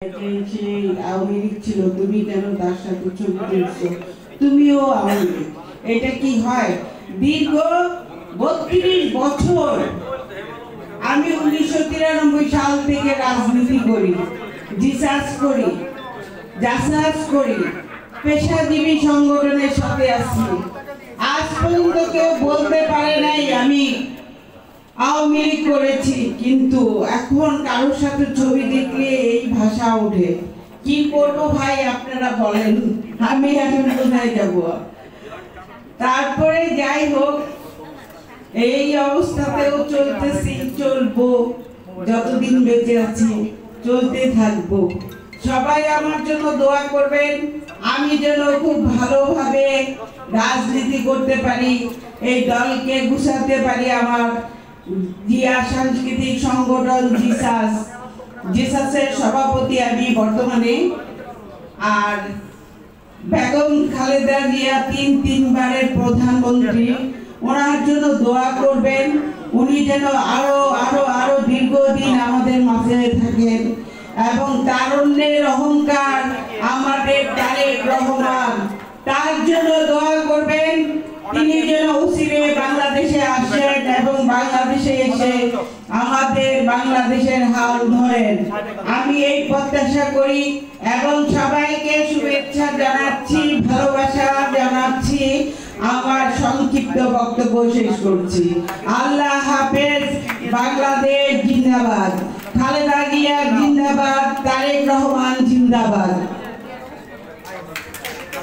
আওয়ামী লীগ ছিল, তুমি কেন তার সাথে ছবি তুলছো? তুমিও আওয়ামী লীগ। এটা কি হয়? দীর্ঘ ৩২ বছর আমি ১৯৯৩ সাল থেকে রাজনীতি করি, রিসার্চ করি, যাচাই করি, পেশাজীবী সংগঠনের সাথে আছি। আজ পর্যন্ত কেউ বলতে পারে নাই আমি আওয়ামী লীগ করেছি। কিন্তু এখন কারোর সাথে ছবি দেখলে এই ভাষা ওঠে। কি করবো ভাই, আপনারা বলেন, আমি এখন কোথায় যাব? তারপরে যাই হোক, এই অবস্থাতেও চলতেছি, চলবো, যতদিন বেঁচে আছি চলতে থাকবো। সবাই আমার জন্য দোয়া করবেন, আমি যেন খুব ভালোভাবে রাজনীতি করতে পারি, এই দলকে গুছাতে পারি। আমার জিয়া সাংস্কৃতিক সংগঠন জিসাসের সভাপতি আমি বর্তমানে। আর বেগম খালেদা জিয়া তিনবারের প্রধানমন্ত্রী, ওনার জন্য দোয়া করবেন, উনি যেন আরো আরো আরো দীর্ঘদিন আমাদের মাঝে থাকেন। এবং তারুণ্যের অহংকার আমাদের তারেক রহমান, তার জন্য দোয়া করবেন, তিনি যেন অচিরে বাংলাদেশে আসেন এবং বাংলাদেশে এসে আমাদের বাংলাদেশের হাল ধরেন। আমি এই প্রত্যাশা করি এবং সবাইকে শুভেচ্ছা জানাচ্ছি, ভালোবাসা জানাচ্ছি। আমার সংক্ষিপ্ত বক্তব্য শেষ করছি। আল্লাহ হাফেজ। বাংলাদেশ জিন্দাবাদ। খালেদা জিয়া জিন্দাবাদ। তারেক রহমান জিন্দাবাদ।